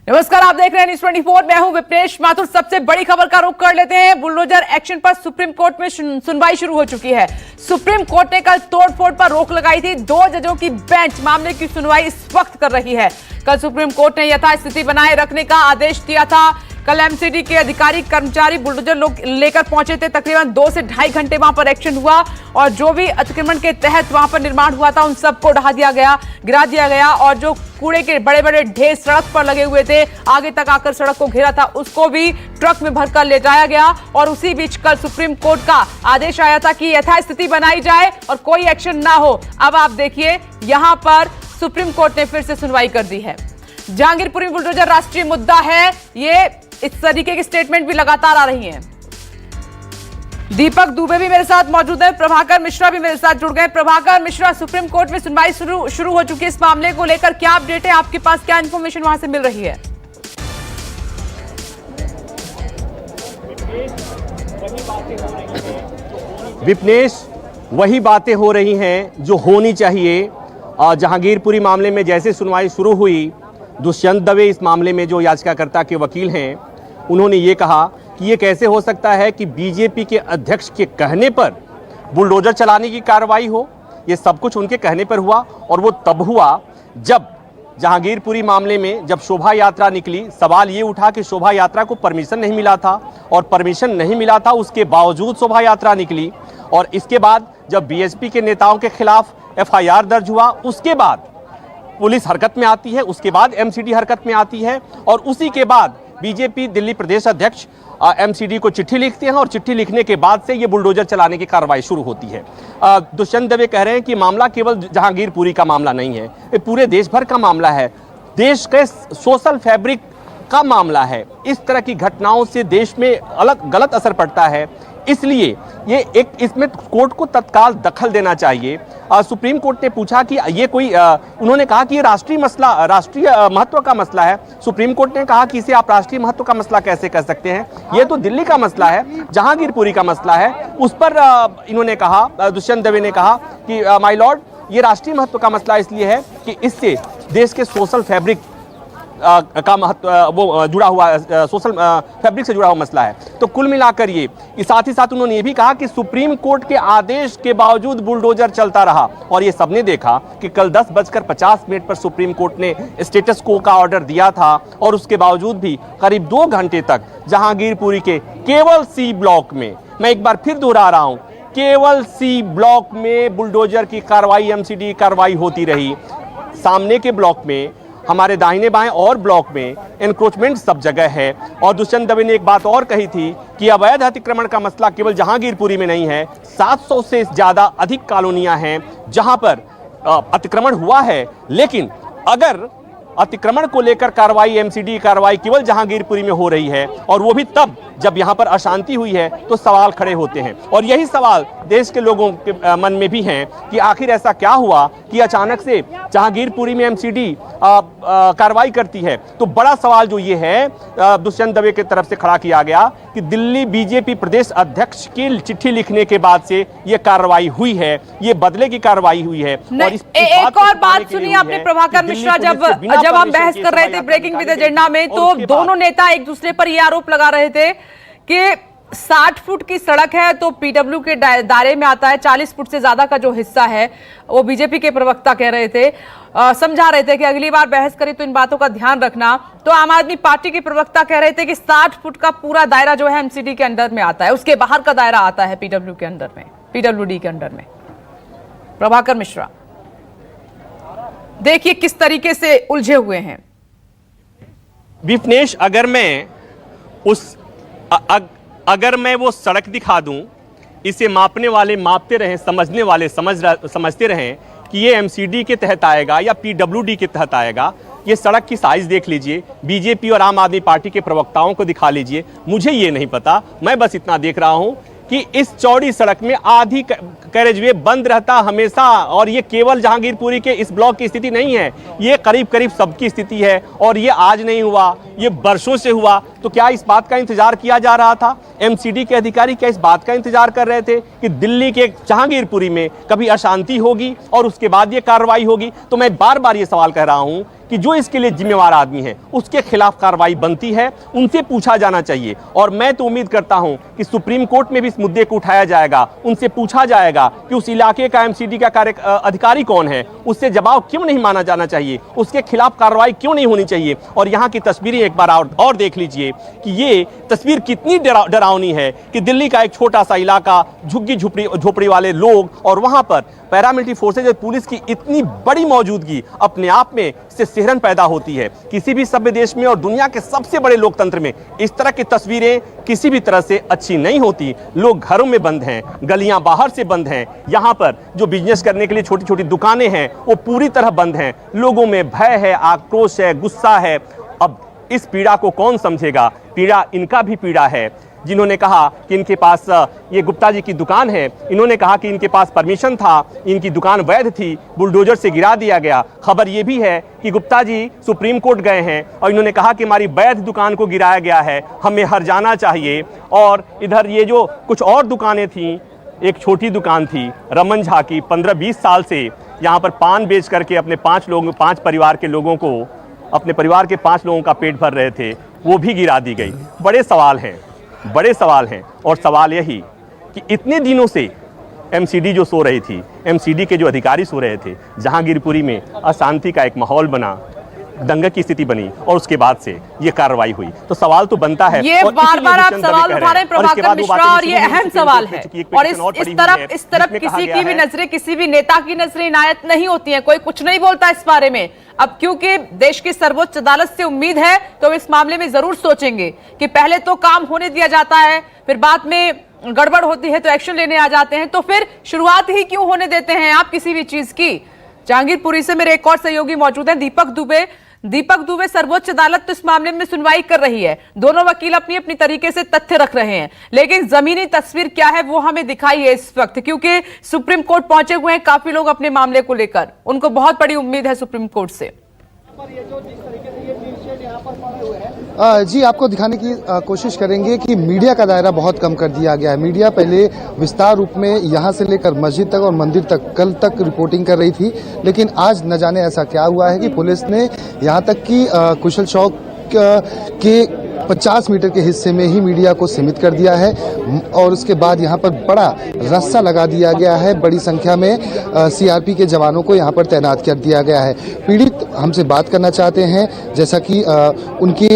नमस्कार, आप देख रहे हैं न्यूज़ 24। मैं हूं विपनेश माथुर। सबसे बड़ी खबर का रुख कर लेते हैं। बुलडोजर एक्शन पर सुप्रीम कोर्ट में सुनवाई शुरू हो चुकी है। सुप्रीम कोर्ट ने कल तोड़फोड़ पर रोक लगाई थी। 2 जजों की बेंच मामले की सुनवाई इस वक्त कर रही है। कल सुप्रीम कोर्ट ने यथास्थिति बनाए रखने का आदेश दिया था। कल एमसीडी के अधिकारी कर्मचारी बुलडोजर लेकर पहुंचे थे। तकरीबन 2 से ढाई घंटे वहां पर एक्शन हुआ और जो भी अतिक्रमण के तहत वहां पर निर्माण हुआ था उन सबको गिरा दिया गया और जो कूड़े के बड़े बड़े ढेर सड़क पर लगे हुए थे, आगे तक आकर सड़क को घेरा था, उसको भी ट्रक में भरकर ले जाया गया। और उसी बीच कल सुप्रीम कोर्ट का आदेश आया था कि यथास्थिति बनाई जाए और कोई एक्शन ना हो। अब आप देखिए, यहां पर सुप्रीम कोर्ट ने फिर से सुनवाई कर दी है। जहांगीरपुरी बुलडोजर राष्ट्रीय मुद्दा है, ये इस तरीके की स्टेटमेंट भी लगातार आ रही हैं। दीपक दुबे भी मेरे साथ मौजूद है, प्रभाकर मिश्रा भी मेरे साथ जुड़ गए। प्रभाकर मिश्रा, सुप्रीम कोर्ट में सुनवाई शुरू हो चुकी है। इस मामले को लेकर क्या अपडेट है आपके पास, क्या इंफॉर्मेशन वहां से मिल रही है? विपनेश, वही बातें हो रही हैं जो होनी चाहिए। जहांगीरपुरी मामले में जैसे सुनवाई शुरू हुई, दुष्यंत दवे इस मामले में जो याचिकाकर्ता के वकील हैं, उन्होंने ये कहा कि ये कैसे हो सकता है कि बीजेपी के अध्यक्ष के कहने पर बुलडोजर चलाने की कार्रवाई हो। ये सब कुछ उनके कहने पर हुआ और वो तब हुआ जब जहांगीरपुरी मामले में जब शोभा यात्रा निकली। सवाल ये उठा कि शोभा यात्रा को परमिशन नहीं मिला था और परमिशन नहीं मिला था, उसके बावजूद शोभा यात्रा निकली। और इसके बाद जब बीएसपी के नेताओं के खिलाफ एफआईआर दर्ज हुआ, उसके बाद पुलिस हरकत में आती है, उसके बाद एमसीडी हरकत में आती है और उसी के बाद बीजेपी दिल्ली प्रदेश अध्यक्ष एमसीडी को चिट्ठी लिखते हैं और चिट्ठी लिखने के बाद से ये बुलडोजर चलाने की कार्रवाई शुरू होती है। दुष्यंत दवे कह रहे हैं कि मामला केवल जहांगीरपुरी का मामला नहीं है, ये पूरे देश भर का मामला है, देश के सोशल फैब्रिक का मामला है। इस तरह की घटनाओं से देश में गलत असर पड़ता है, इसलिए इसमें कोर्ट को तत्काल दखल देना चाहिए। सुप्रीम कोर्ट ने पूछा कि ये कोई उन्होंने कहा कि ये राष्ट्रीय महत्व का मसला है। सुप्रीम कोर्ट ने कहा कि इसे आप राष्ट्रीय महत्व का मसला कैसे कह सकते हैं, ये तो दिल्ली का मसला है, जहांगीरपुरी का मसला है। उस पर इन्होंने कहा, दुष्यंत दवे ने कहा कि माय लॉर्ड, ये राष्ट्रीय महत्व का मसला इसलिए है कि इससे देश के सोशल फैब्रिक का महत्व वो जुड़ा हुआ, सोशल फैब्रिक से जुड़ा हुआ मसला है। तो कुल मिलाकर ये साथ ही साथ उन्होंने ये भी कहा कि सुप्रीम कोर्ट के आदेश के बावजूद बुलडोजर चलता रहा और ये सबने देखा कि कल 10:50 पर सुप्रीम कोर्ट ने स्टेटस को का ऑर्डर दिया था और उसके बावजूद भी करीब 2 घंटे तक जहांगीरपुरी के केवल सी ब्लॉक में, मैं एक बार फिर दोहरा रहा हूं, केवल सी ब्लॉक में बुलडोजर की कार्रवाई, एमसीडी कार्रवाई होती रही। सामने के ब्लॉक में, हमारे दाहिने बाएं और ब्लॉक में एनक्रोचमेंट सब जगह है। और दुष्यंत दवे ने एक बात और कही थी कि अवैध अतिक्रमण का मसला केवल जहांगीरपुरी में नहीं है, 700 से ज़्यादा अधिक कॉलोनियां हैं जहां पर अतिक्रमण हुआ है। लेकिन अगर अतिक्रमण को लेकर कार्रवाई, एमसीडी कार्रवाई केवल जहांगीरपुरी में हो रही है और वो भी तब जब यहाँ पर अशांति हुई है, तो सवाल खड़े होते हैं। और यही सवाल देश के लोगों के मन में भी हैं कि आखिर ऐसा क्या हुआ कि अचानक से जहांगीरपुरी में एमसीडी कार्रवाई करती है। तो बड़ा सवाल जो ये है, दुष्यंत दवे की तरफ से खड़ा किया गया कि दिल्ली बीजेपी प्रदेश अध्यक्ष की चिट्ठी लिखने के बाद से ये कार्रवाई हुई है, ये बदले की कार्रवाई हुई है। और एक और बात सुनिए आपने प्रभाकर मिश्रा, जब हम बहस कर रहे थे ब्रेकिंग विद एजेंडा में, तो दोनों नेता एक दूसरे पर ये आरोप लगा रहे थे कि 60 फुट की सड़क है तो पीडब्ल्यू के दायरे में आता है, 40 फुट से ज्यादा का जो हिस्सा है वो बीजेपी के प्रवक्ता कह रहे थे, समझा रहे थे कि अगली बार बहस करें तो इन बातों का ध्यान रखना। तो आम आदमी पार्टी के प्रवक्ता कह रहे थे कि 60 फुट का पूरा दायरा जो है एमसीडी के अंडर में आता है, उसके बाहर का दायरा आता है पीडब्ल्यू के अंडर में, पीडब्ल्यूडी के अंडर में। प्रभाकर मिश्रा, देखिए किस तरीके से उलझे हुए हैं। विपनेश, अगर मैं वो सड़क दिखा दूं, इसे मापने वाले मापते रहें, समझने वाले समझते रहें कि ये एमसीडी के तहत आएगा या पीडब्ल्यूडी के तहत आएगा। ये सड़क की साइज देख लीजिए, बीजेपी और आम आदमी पार्टी के प्रवक्ताओं को दिखा लीजिए, मुझे ये नहीं पता। मैं बस इतना देख रहा हूं कि इस चौड़ी सड़क में आधी कैरेजवे बंद रहता हमेशा। और ये केवल जहांगीरपुरी के इस ब्लॉक की स्थिति नहीं है, ये करीब करीब सबकी स्थिति है और ये आज नहीं हुआ, ये वर्षों से हुआ। तो क्या इस बात का इंतजार किया जा रहा था? एमसीडी के अधिकारी क्या इस बात का इंतजार कर रहे थे कि दिल्ली के जहांगीरपुरी में कभी अशांति होगी और उसके बाद ये कार्रवाई होगी? तो मैं बार बार ये सवाल कह रहा हूं कि जो इसके लिए जिम्मेवार आदमी है उसके खिलाफ कार्रवाई बनती है, उनसे पूछा जाना चाहिए। और मैं तो उम्मीद करता हूं कि सुप्रीम कोर्ट में भी इस मुद्दे को उठाया जाएगा, उनसे पूछा जाएगा कि उस इलाके का एमसीडी का अधिकारी कौन है, उससे जवाब क्यों नहीं माना जाना चाहिए, उसके खिलाफ कार्रवाई क्यों नहीं होनी चाहिए। और यहाँ की तस्वीरें एक बार और देख लीजिए कि ये तस्वीर कितनी डरावनी है कि दिल्ली का एक छोटा सा इलाका, झुग्गी झोपड़ी वाले लोग, और वहां पर पैरामिलिट्री फोर्सेज और पुलिस की इतनी बड़ी मौजूदगी अपने आप में इससे सिहरन पैदा होती है। किसी भी सभ्य देश में और दुनिया के सबसे बड़े लोकतंत्र में इस तरह की तस्वीरें किसी भी तरह से अच्छी नहीं होती। लोग घरों में बंद हैं, गलियां बाहर से बंद हैं, यहाँ पर जो बिजनेस करने के लिए छोटी छोटी दुकानें हैं वो पूरी तरह बंद हैं। लोगों में भय है, आक्रोश है, गुस्सा है। अब इस पीड़ा को कौन समझेगा? पीड़ा इनका भी पीड़ा है जिन्होंने कहा कि इनके पास ये गुप्ता जी की दुकान है, इन्होंने कहा कि इनके पास परमिशन था, इनकी दुकान वैध थी, बुलडोजर से गिरा दिया गया। खबर ये भी है कि गुप्ता जी सुप्रीम कोर्ट गए हैं और इन्होंने कहा कि हमारी वैध दुकान को गिराया गया है, हमें हर जाना चाहिए। और इधर ये जो कुछ और दुकानें थीं, एक छोटी दुकान थी रमन झा की, 15-20 साल से यहाँ पर पान बेच करके अपने 5 परिवार के लोगों को, अपने परिवार के 5 लोगों का पेट भर रहे थे, वो भी गिरा दी गई। बड़े सवाल हैं और सवाल यही कि इतने दिनों से एमसीडी जो सो रही थी, एमसीडी के जो अधिकारी सो रहे थे, जहांगीरपुरी में अशांति का एक माहौल बना, दंगे की स्थिति बनी और उसके बाद से ये कार्रवाई हुई। तो सवाल तो बनता है। ये बार-बार आप सवाल उठा रहे हैं प्रभाकर मिश्रा, और ये अहम सवाल है। और इस तरफ किसी की भी नजरें, किसी भी नेता की नजरें इनायत नहीं होती हैं, कोई कुछ नहीं बोलता इस बारे में। अब क्योंकि देश की सर्वोच्च अदालत से उम्मीद है तो इस मामले में जरूर सोचेंगे कि पहले तो काम होने दिया जाता है, फिर बाद में गड़बड़ होती है तो एक्शन लेने आ जाते हैं, तो फिर शुरुआत ही क्यों होने देते हैं आप किसी भी चीज की। जहांगीरपुरी से मेरे एक और सहयोगी मौजूद हैं, दीपक दुबे। सर्वोच्च अदालत तो इस मामले में सुनवाई कर रही है, दोनों वकील अपनी अपनी तरीके से तथ्य रख रहे हैं, लेकिन जमीनी तस्वीर क्या है वो हमें दिखाई है इस वक्त, क्योंकि सुप्रीम कोर्ट पहुंचे हुए हैं काफी लोग अपने मामले को लेकर, उनको बहुत बड़ी उम्मीद है सुप्रीम कोर्ट से। जी, आपको दिखाने की कोशिश करेंगे कि मीडिया का दायरा बहुत कम कर दिया गया है। मीडिया पहले विस्तार रूप में यहां से लेकर मस्जिद तक और मंदिर तक कल तक रिपोर्टिंग कर रही थी, लेकिन आज न जाने ऐसा क्या हुआ है कि पुलिस ने यहां तक कि कुशल चौक के 50 मीटर के हिस्से में ही मीडिया को सीमित कर दिया है और उसके बाद यहाँ पर बड़ा रस्सा लगा दिया गया है। बड़ी संख्या में सीआरपी के जवानों को यहाँ पर तैनात कर दिया गया है। पीड़ित हमसे बात करना चाहते हैं, जैसा कि उनके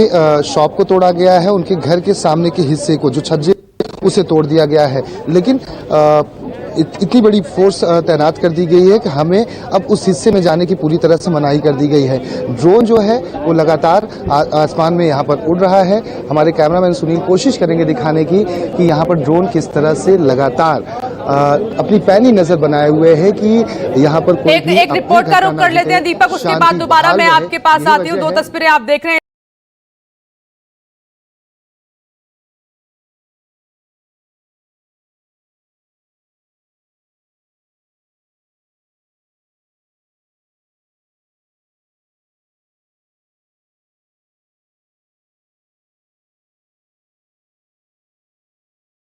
शॉप को तोड़ा गया है, उनके घर के सामने के हिस्से को, जो छज्जे, उसे तोड़ दिया गया है, लेकिन इतनी बड़ी फोर्स तैनात कर दी गई है कि हमें अब उस हिस्से में जाने की पूरी तरह से मनाही कर दी गई है। ड्रोन जो है वो लगातार आसमान में यहाँ पर उड़ रहा है। हमारे कैमरामैन सुनील कोशिश करेंगे दिखाने की कि यहाँ पर ड्रोन किस तरह से लगातार अपनी पैनी नजर बनाए हुए है कि यहाँ पर एक रिपोर्ट का रुख कर लेते हैं दीपक, उसके बाद दोबारा मैं आपके पास आती हूँ। 2 तस्वीरें आप देख रहे हैं।